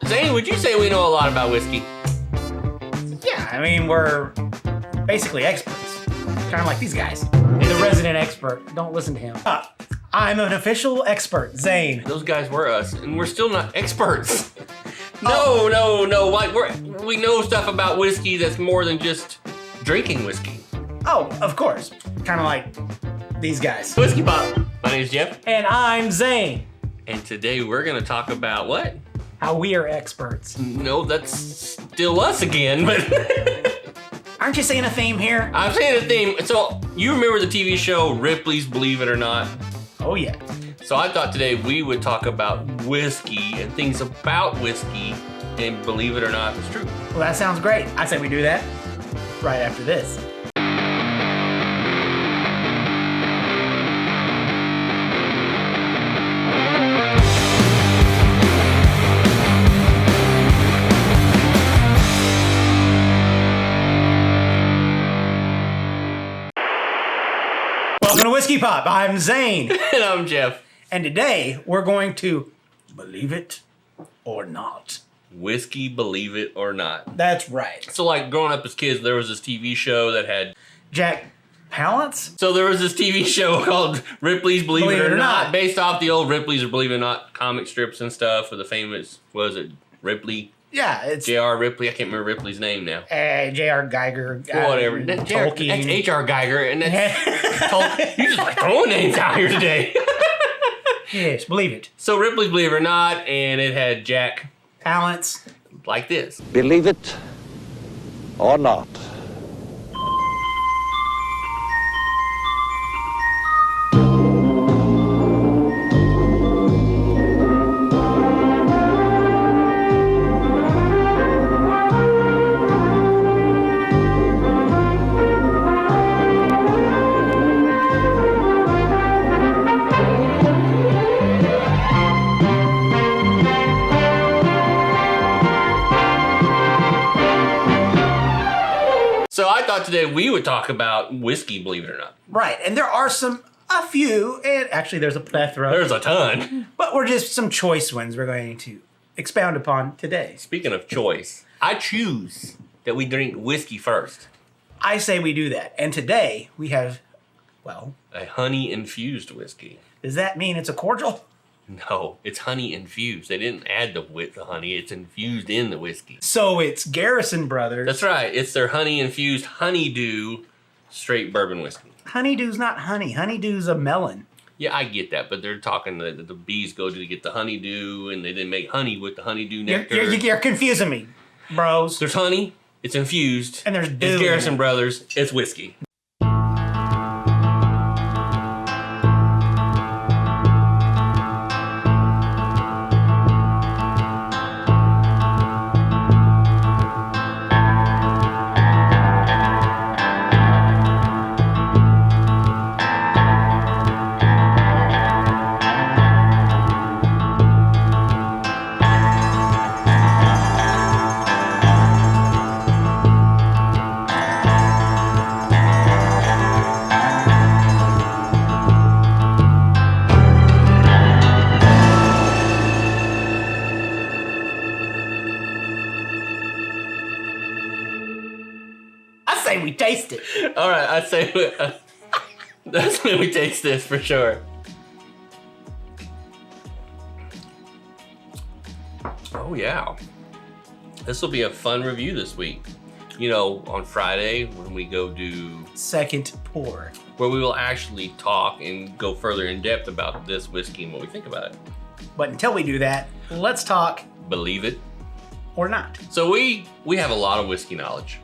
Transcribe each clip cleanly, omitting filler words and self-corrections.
Zane, would you say we know a lot about whiskey? Yeah, I mean, we're basically experts. Kind of like these guys. The resident expert. Don't listen to him. I'm an official expert, Zane. Those guys were us, and we're still not experts. No. Like we know stuff about whiskey that's more than just drinking whiskey. Oh, of course. Kind of like these guys. Whiskey Pop. My name's Jeff. And I'm Zane. And today we're gonna talk about what? How we are experts. No, that's still us again, but Aren't you seeing a theme here? I'm saying a theme. So you remember the TV show Ripley's Believe It or Not? Oh, yeah. So I thought today we would talk about whiskey and things about whiskey and believe it or not, it's true. Well, that sounds great. I say we do that right after this. Welcome to Whiskey Pop. I'm Zane. And I'm Jeff. And today we're going to believe it or not. Whiskey, believe it or not. That's right. So like growing up as kids, there was this TV show that had Jack Palance? So there was this TV show called Ripley's Believe It or Not, based off the old Ripley's or Believe It or Not comic strips and stuff with the famous, was it Ripley? Yeah, it's J.R. Ripley. I can't remember Ripley's name now. J.R. Geiger. Whatever. Tolkien. That's H.R. Geiger, and that's Tolkien. You just like throwing names out here today. Yes, believe it. So Ripley's Believe It or Not, and it had Jack Palance. like this. Believe it or not. So I thought today we would talk about whiskey, believe it or not. Right, and there are a few, and actually there's a plethora. There's a ton. But we're just some choice ones we're going to expound upon today. Speaking of choice, I choose that we drink whiskey first. I say we do that. And today we have, well, A honey infused whiskey. does that mean it's a cordial? No, it's honey infused. They didn't add the honey. It's infused in the whiskey. So it's Garrison Brothers. That's right. It's their honey infused Honeydew straight bourbon whiskey. Honeydew's not honey. Honeydew's a melon. Yeah, I get that, but they're talking that the bees go to get the honeydew, and they didn't make honey with the honeydew nectar. You're confusing me, bros. There's honey. It's infused. And there's dew. It's Garrison Brothers. It's whiskey. We taste it. All right, I'd say that's when we taste this for sure. Oh yeah, this will be a fun review this week. You know, on Friday when we go do second pour, where we will actually talk and go further in depth about this whiskey and what we think about it. But until we do that, let's talk believe it or not. So we have a lot of whiskey knowledge.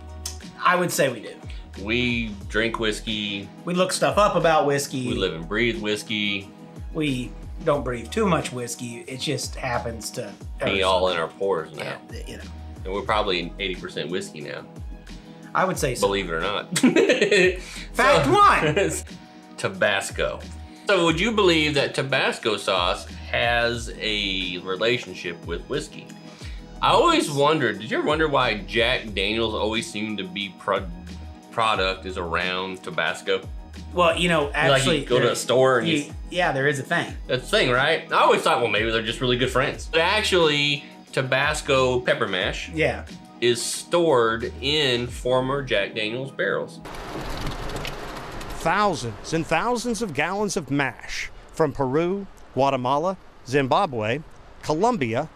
I would say we do. We drink whiskey. We look stuff up about whiskey. We live and breathe whiskey. We don't breathe too much whiskey. It just happens to be all in our pores now. Yeah, you know. And we're probably 80% whiskey now. I would say so. Believe it or not. Fact one. Tabasco. So would you believe that Tabasco sauce has a relationship with whiskey? I always wondered, did you ever wonder why Jack Daniels always seemed to be product is around Tabasco? Well, you know, actually, like you go to a store and yeah, there is a thing. That's the thing, right? I always thought, well, maybe they're just really good friends. But actually, Tabasco pepper mash Yeah. is stored in former Jack Daniels barrels. Thousands and thousands of gallons of mash from Peru, Guatemala, Zimbabwe, Colombia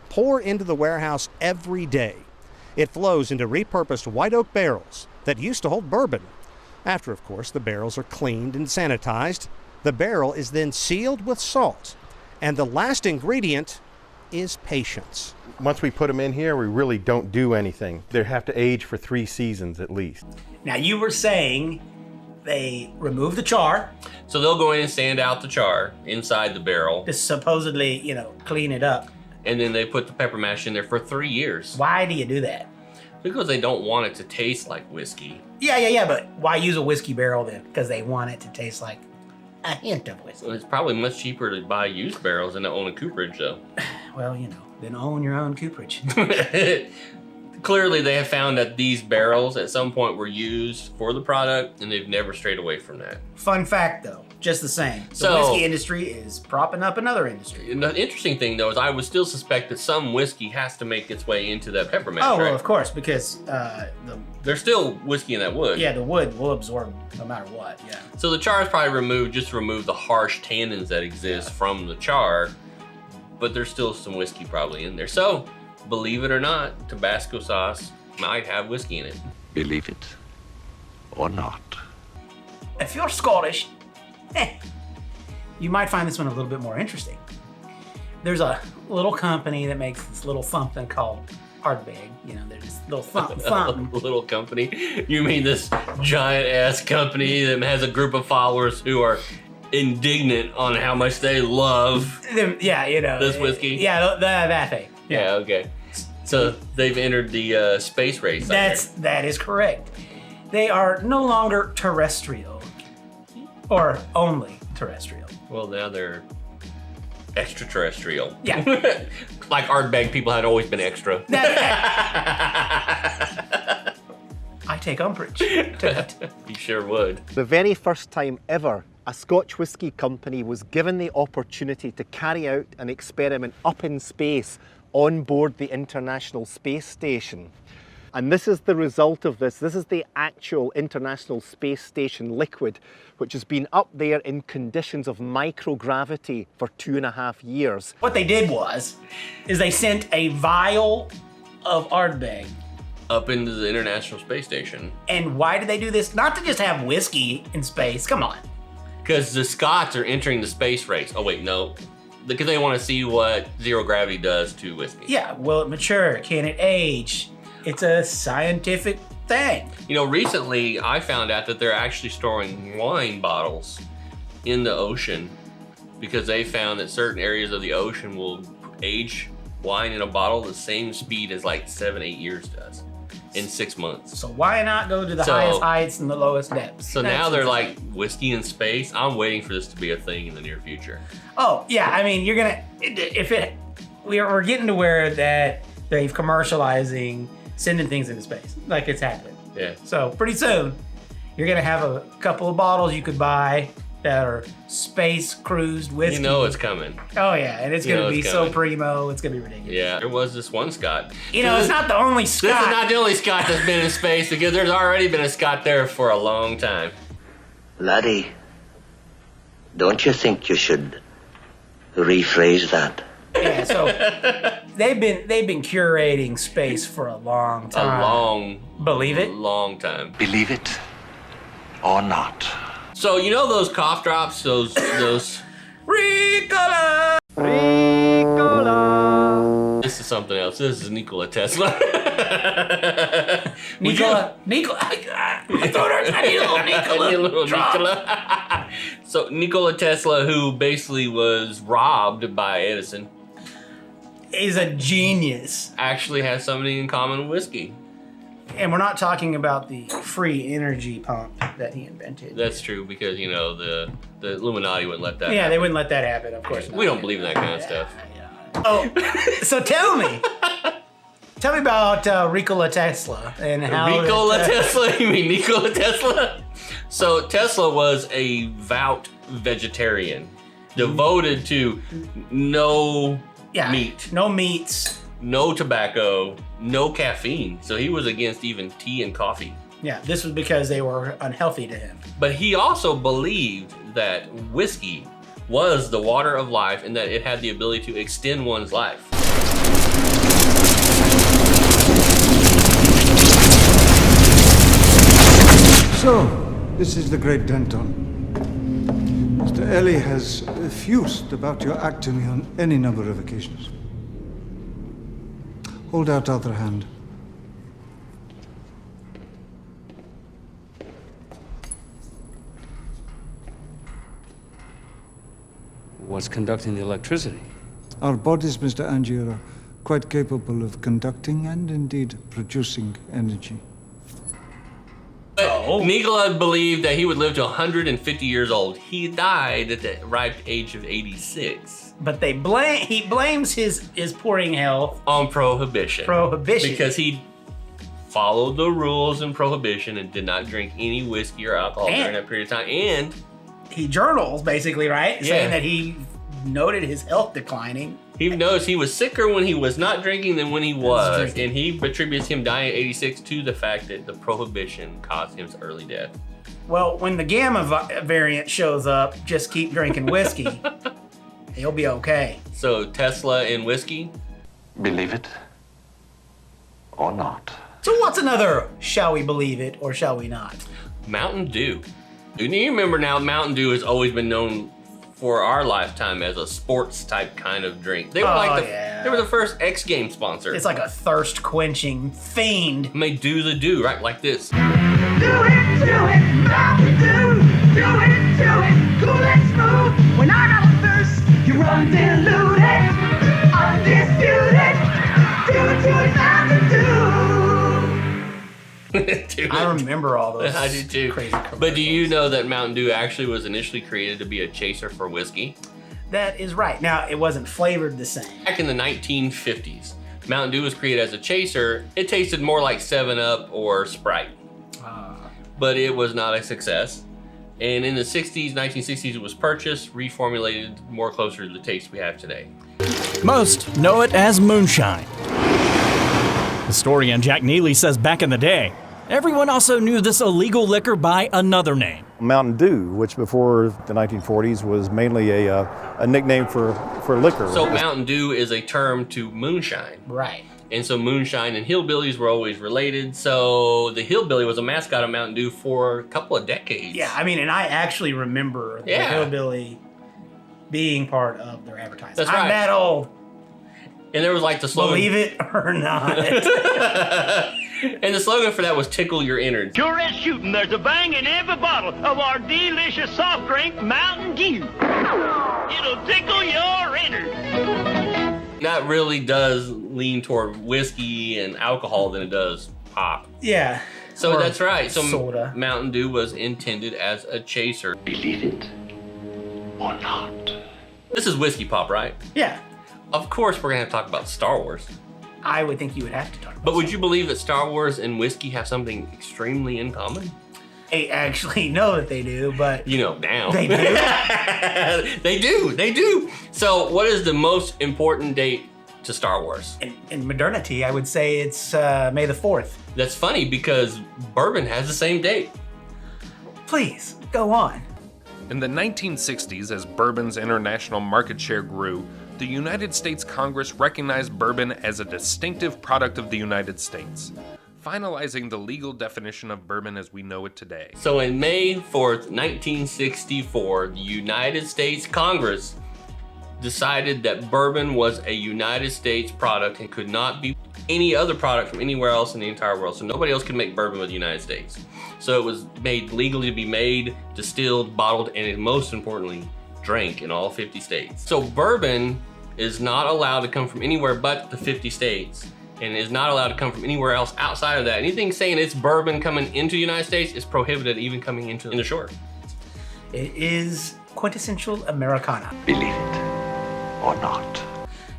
pour into the warehouse every day. It flows into repurposed white oak barrels that used to hold bourbon. After, of course, the barrels are cleaned and sanitized, the barrel is then sealed with salt. And the last ingredient is patience. Once we put them in here, we really don't do anything. They have to age for 3 seasons at least. Now, you were saying they remove the char So they'll go in and sand out the char inside the barrel, to supposedly, clean it up. and then they put the pepper mash in there for 3 years. Why do you do that? Because they don't want it to taste like whiskey. Yeah, but why use a whiskey barrel then? Because they want it to taste like a hint of whiskey. Well, it's probably much cheaper to buy used barrels than to own a cooperage, though. Well, then own your own cooperage. Clearly, they have found that these barrels at some point were used for the product, and they've never strayed away from that. Fun fact, though, just the same. The So- whiskey industry is propping up another industry. And the interesting thing, though, is I would still suspect that some whiskey has to make its way into that pepper mash, Oh, well, right? of course, because There's still whiskey in that wood. the wood will absorb no matter what, yeah. So the char is probably removed just to remove the harsh tannins that exist from the char, but there's still some whiskey probably in there. So, believe it or not, Tabasco sauce might have whiskey in it. Believe it or not. If you're Scottish, you might find this one a little bit more interesting. There's a little company that makes this little something called Ardbeg. They're just little something. Little company? You mean this giant ass company that has a group of followers who are indignant on how much they love This whiskey? Yeah, that thing. Yeah, okay. So they've entered the space race. That is correct. They are no longer terrestrial, or only terrestrial. Well, now they're extraterrestrial. Yeah. Like Ardbeg people had always been extra. I take umbrage to that. You sure would. The very first time ever a Scotch whisky company was given the opportunity to carry out an experiment up in space on board the International Space Station. And this is the result of this. This is the actual International Space Station liquid, which has been up there in conditions of microgravity for 2.5 years. What they did is they sent a vial of Ardbeg. Up into the International Space Station. And why did they do this? Not to just have whiskey in space. Come on. Because the Scots are entering the space race. Oh, wait, no. Because they want to see what zero gravity does to whiskey. Yeah, will it mature? Can it age? It's a scientific thing. Recently I found out that they're actually storing wine bottles in the ocean because they found that certain areas of the ocean will age wine in a bottle the same speed as like 7-8 years does in 6 months. So why not go to the highest heights and the lowest depths? So now they're like whiskey in space. I'm waiting for this to be a thing in the near future. Oh yeah, I mean we're getting to where that they're commercializing sending things into space, like it's happening. Yeah. So pretty soon, you're gonna have a couple of bottles you could buy that are space cruised whiskey. It's coming. Oh yeah, and it's gonna be it's so coming. primo. It's gonna be ridiculous. Yeah. There was this one Scot. It's not the only Scot. This is not the only Scot that's been in space because there's already been a Scot there for a long time. Laddie, don't you think you should rephrase that? Yeah, so they've been curating space for a long time. Believe it? Long time. Believe it or not. So those cough drops, those Ricola! This is something else. This is Nikola Tesla. Nikola. I thought I need a little Nikola. I need a little drop. Nikola. So Nikola Tesla, who basically was robbed by Edison, Is a genius. actually has something in common with whiskey. And we're not talking about the free energy pump that he invented. That's true because the Illuminati wouldn't let that Yeah, happen. they wouldn't let that happen, of course. We don't believe in that kind of stuff. Oh, so tell me about Nikola Tesla and how Nikola Tesla? You mean Nikola Tesla? So Tesla was a devout vegetarian, devoted to no meat. No meats. no tobacco, no caffeine. So he was against even tea and coffee. Yeah, this was because they were unhealthy to him. But he also believed that whiskey was the water of life and that it had the ability to extend one's life. So, this is the great Denton. Mr. Ellie has effused about your act to me on any number of occasions. Hold out other hand. What's conducting the electricity? Our bodies, Mr. Angier, are quite capable of conducting and indeed producing energy. But Nikola believed that he would live to 150 years old. He died at the ripe age of 86. But he blames his pouring health on prohibition. Because he followed the rules in prohibition and did not drink any whiskey or alcohol during that period of time. And he journals, basically, right? Yeah. Saying that he noted his health declining. He noticed he was sicker when he was not drinking than when he was. And he attributes him dying at 86 to the fact that the prohibition caused him early death. Well, when the gamma variant shows up, just keep drinking whiskey. He'll be okay. So Tesla and whiskey? Believe it or not. So what's another shall we believe it or shall we not? Mountain Dew. You remember now, Mountain Dew has always been known for our lifetime as a sports type kind of drink. They were they were the first X Games sponsor. It's like a thirst quenching fiend. And they do the do, right? Like this. Do it, Mountain Dew. Do it, cool and smooth. When I got a thirst, you're undiluted, undisputed. Do it, Mountain Dew. I remember all those. I do too. Crazy but do you know that Mountain Dew actually was initially created to be a chaser for whiskey? That is right. Now, it wasn't flavored the same. Back in the 1950s, Mountain Dew was created as a chaser. It tasted more like 7-Up or Sprite. But it was not a success. And in the 1960s, it was purchased, reformulated more closer to the taste we have today. Most know it as moonshine. Historian Jack Neely says back in the day, everyone also knew this illegal liquor by another name. Mountain Dew, which before the 1940s was mainly a nickname for liquor. So Mountain Dew is a term to moonshine. Right. And so moonshine and hillbillies were always related. So the hillbilly was a mascot of Mountain Dew for a couple of decades. Yeah, I mean, and I actually remember the hillbilly being part of their advertising. That's right. I'm that old. And there was like the slogan. Believe it or not. And the slogan for that was tickle your innards. Sure as shooting, there's a bang in every bottle of our delicious soft drink, Mountain Dew. It'll tickle your innards. That really does lean toward whiskey and alcohol than it does pop. Yeah. So that's right. So soda. Mountain Dew was intended as a chaser. Believe it or not. This is Whiskey Pop, right? Yeah. Of course, we're going to talk about Star Wars. I would think you would have to talk about But would you believe that Star Wars and whiskey have something extremely in common? I actually know that they do, but... You know now. They do? They do. So what is the most important date to Star Wars? In modernity, I would say it's May the 4th. That's funny because Bourbon has the same date. Please, go on. In the 1960s, as bourbon's international market share grew, the United States Congress recognized bourbon as a distinctive product of the United States, finalizing the legal definition of bourbon as we know it today. So in May 4th, 1964, the United States Congress decided that bourbon was a United States product and could not be any other product from anywhere else in the entire world. So nobody else could make bourbon with the United States. So it was made legally to be made, distilled, bottled, and most importantly, drank in all 50 states. So bourbon is not allowed to come from anywhere but the 50 states and is not allowed to come from anywhere else outside of that. Anything saying it's bourbon coming into the United States is prohibited even coming into the shore. It is quintessential Americana. Believe it or not.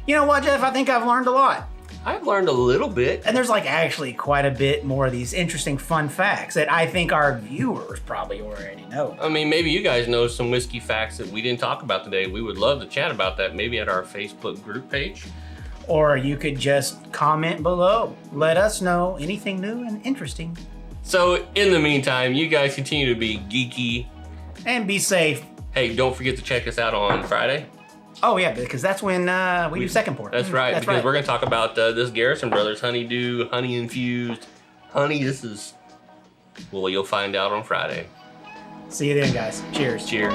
You know what, Jeff? I think I've learned a lot. I've learned a little bit. And there's like actually quite a bit more of these interesting fun facts that I think our viewers probably already know. I mean, maybe you guys know some whiskey facts that we didn't talk about today. We would love to chat about that maybe at our Facebook group page Or you could just comment below. Let us know anything new and interesting. So in the meantime, you guys continue to be geeky. And be safe. Hey, don't forget to check us out on Friday. Oh yeah, because that's when we do second pour. That's right, That's because right. we're going to talk about this Garrison Brothers Honeydew, honey infused. Honey, this is, well, you'll find out on Friday. See you then, guys. Cheers. Cheers.